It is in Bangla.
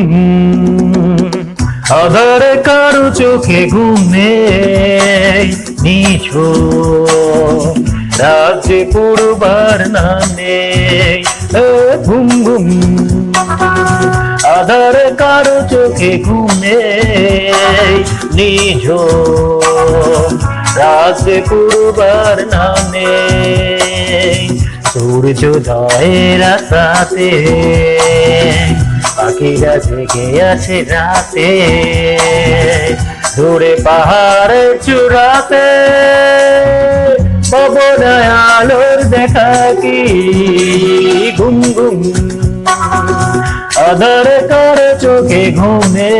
ঘুম আধারে কারো চোখে ঘুম নেই নিঝুম রাজ্যে পূর্বার না নেই ঘুম ঘুম আধারে কারো চোখে ঘুম নেই নিঝুম রাজ্যে পূর্বার না নেই সূর্যোদয়ের আশাতে পাখিরা জেগে আছে রাতে দূরে পাহাড়ের চূড়াতে পবনায় আলোর দেখা কি ঘুম ঘুম আধারে কার চোখে ঘুমে